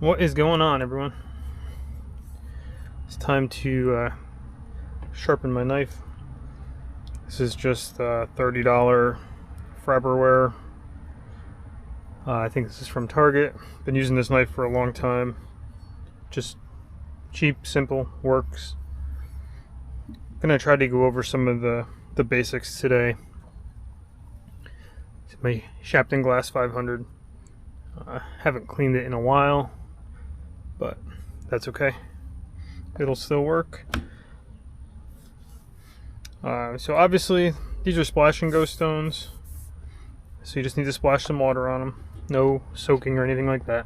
What is going on, everyone? It's time to sharpen my knife. This is just $30 Farberware. I think this is from Target. Been using this knife for a long time. Just cheap, simple, works. Gonna try to go over some of the basics today. It's my Sharpening Glass 500. Haven't cleaned it in a while, but that's okay. It'll still work. So obviously these are splash and go stones, so you just need to splash some water on them. No soaking or anything like that.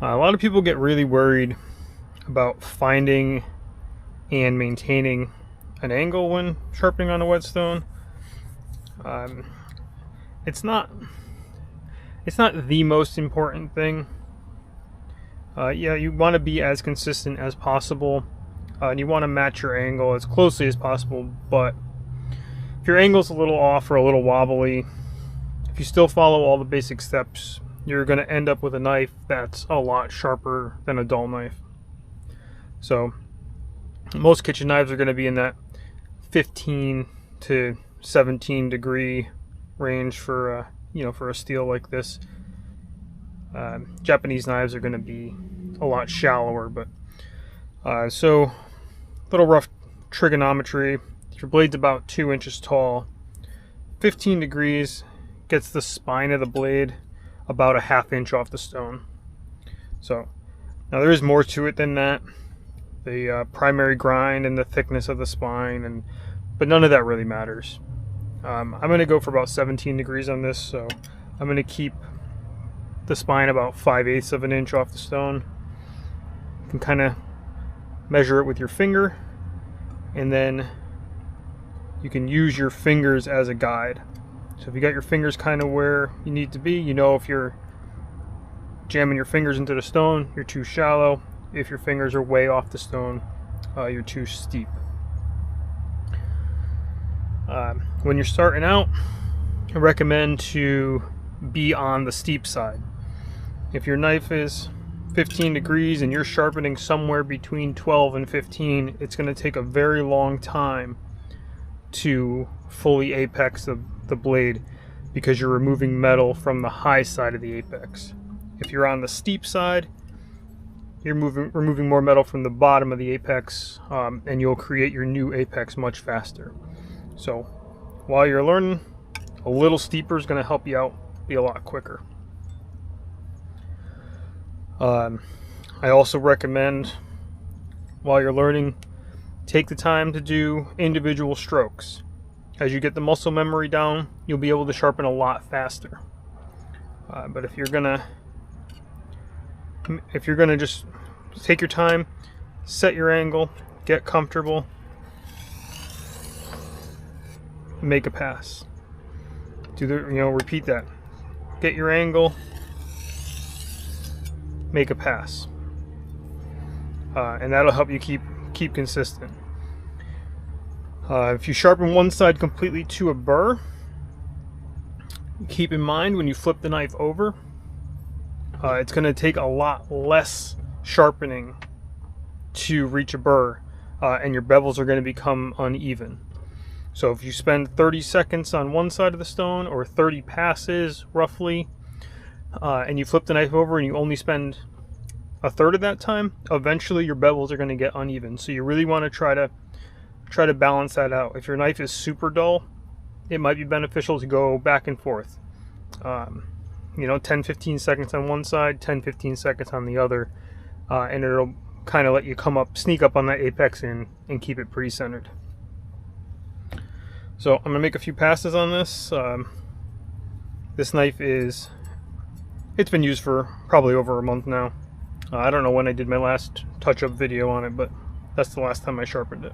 A lot of people get really worried about finding and maintaining an angle when sharpening on a whetstone. It's not the most important thing. Yeah, you want to be as consistent as possible, and you want to match your angle as closely as possible. But if your angle's a little off or a little wobbly, if you still follow all the basic steps, you're going to end up with a knife that's a lot sharper than a dull knife. So most kitchen knives are going to be in that 15 to 17 degree range for for a steel like this. Japanese knives are going to be a lot shallower, but so little rough trigonometry. If your blade's about 2 inches tall, 15 degrees gets the spine of the blade about a ½ inch off the stone. So now there is more to it than that. The primary grind and the thickness of the spine, but none of that really matters. I'm going to go for about 17 degrees on this, so I'm going to keep the spine about 5/8 of an inch off the stone. You can kind of measure it with your finger, and then you can use your fingers as a guide. So if you got your fingers kind of where you need to be, you know if you're jamming your fingers into the stone, you're too shallow. If your fingers are way off the stone, you're too steep. When you're starting out, I recommend to be on the steep side. If your knife is 15 degrees and you're sharpening somewhere between 12 and 15, it's going to take a very long time to fully apex the blade, because you're removing metal from the high side of the apex. If you're on the steep side, you're removing more metal from the bottom of the apex, and you'll create your new apex much faster. So while you're learning, a little steeper is going to help you out be a lot quicker. I also recommend, while you're learning, take the time to do individual strokes. As you get the muscle memory down, you'll be able to sharpen a lot faster. But if you're gonna just take your time, set your angle, get comfortable, make a pass. Repeat that. Get your angle, make a pass, and that'll help you keep consistent. If you sharpen one side completely to a burr, keep in mind when you flip the knife over, it's going to take a lot less sharpening to reach a burr, and your bevels are going to become uneven. So if you spend 30 seconds on one side of the stone, or 30 passes roughly, and you flip the knife over and you only spend a third of that time, eventually your bevels are going to get uneven. So you really want to try to balance that out. If your knife is super dull, it might be beneficial to go back and forth. 10-15 seconds on one side, 10-15 seconds on the other, and it'll kind of let you sneak up on that apex and keep it pretty centered. So I'm gonna make a few passes on this. This knife it's been used for probably over a month now. I don't know when I did my last touch-up video on it, but that's the last time I sharpened it.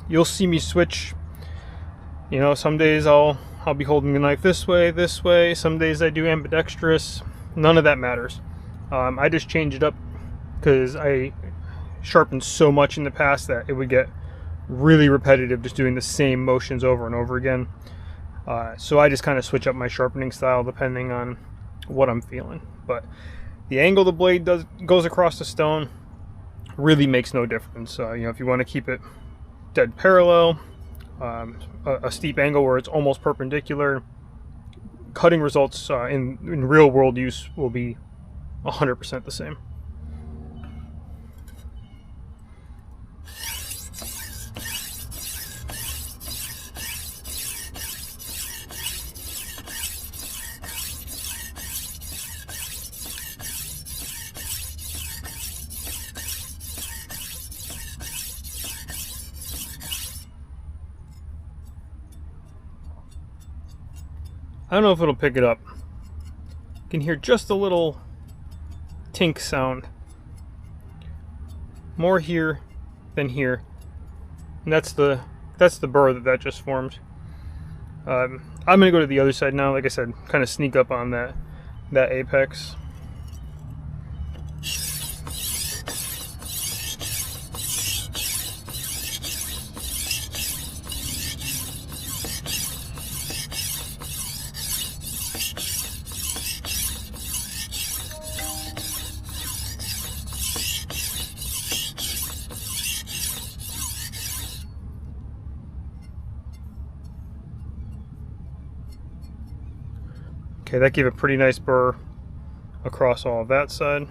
You'll see me switch. Some days I'll I'll be holding the knife this way. Some days I do ambidextrous. None of that matters. I just change it up because I sharpened so much in the past that it would get really repetitive just doing the same motions over and over again. So I just kind of switch up my sharpening style depending on what I'm feeling. But the angle the blade goes across the stone really makes no difference. You know, if you want to keep it dead parallel, a steep angle where it's almost perpendicular, cutting results in real world use will be 100% the same. I don't know if it'll pick it up. You can hear just a little tink sound. More here than here. And that's the burr that just formed. I'm gonna go to the other side now. Like I said, kind of sneak up on that apex. Okay, that gave a pretty nice burr across all of that side.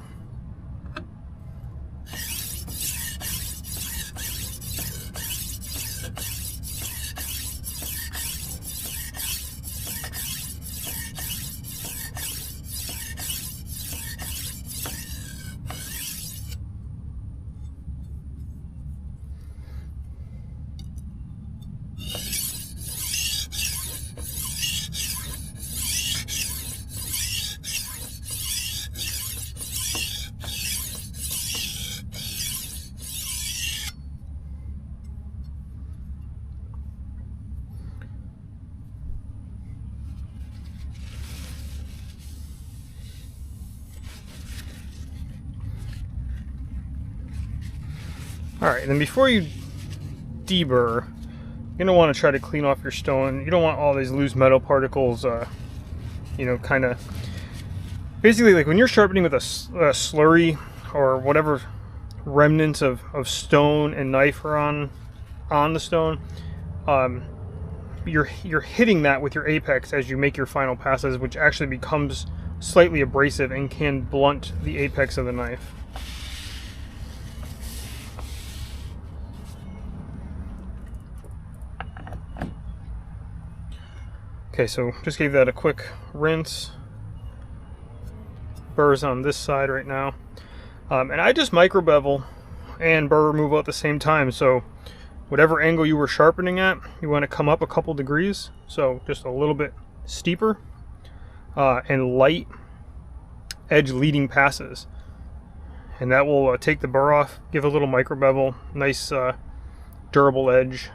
Alright, and then before you deburr, you're going to want to try to clean off your stone. You don't want all these loose metal particles, you know, kind of... Basically, like when you're sharpening with a slurry or whatever remnants of stone and knife are on the stone, you're hitting that with your apex as you make your final passes, which actually becomes slightly abrasive and can blunt the apex of the knife. Okay, so just gave that a quick rinse. Burr's on this side right now. And I just micro bevel and burr removal at the same time. So whatever angle you were sharpening at, you want to come up a couple degrees. So just a little bit steeper and light edge leading passes. And that will take the burr off, give a little micro bevel, nice durable edge.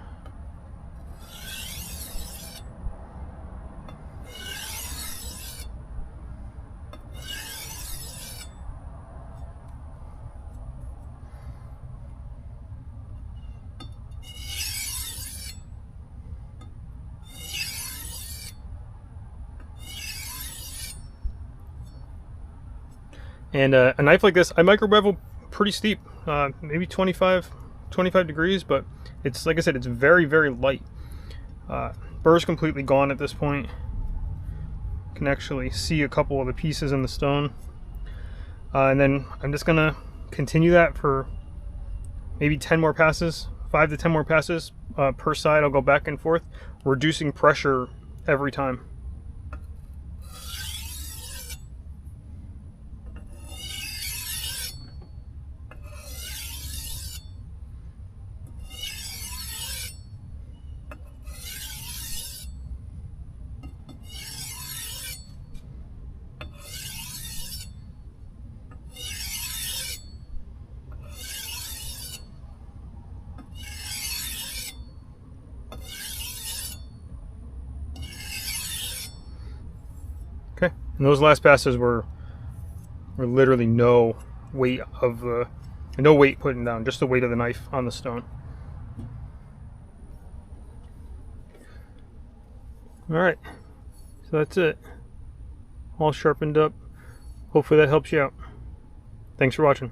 And a knife like this, I micro bevel pretty steep, maybe 25 degrees, but it's, like I said, it's very, very light. Burr's completely gone at this point. You can actually see a couple of the pieces in the stone. And then I'm just gonna continue that for maybe 10 more passes, 5 to 10 more passes per side. I'll go back and forth, reducing pressure every time. Okay, and those last passes were literally no weight putting down, just the weight of the knife on the stone. All right, so that's it. All sharpened up. Hopefully that helps you out. Thanks for watching.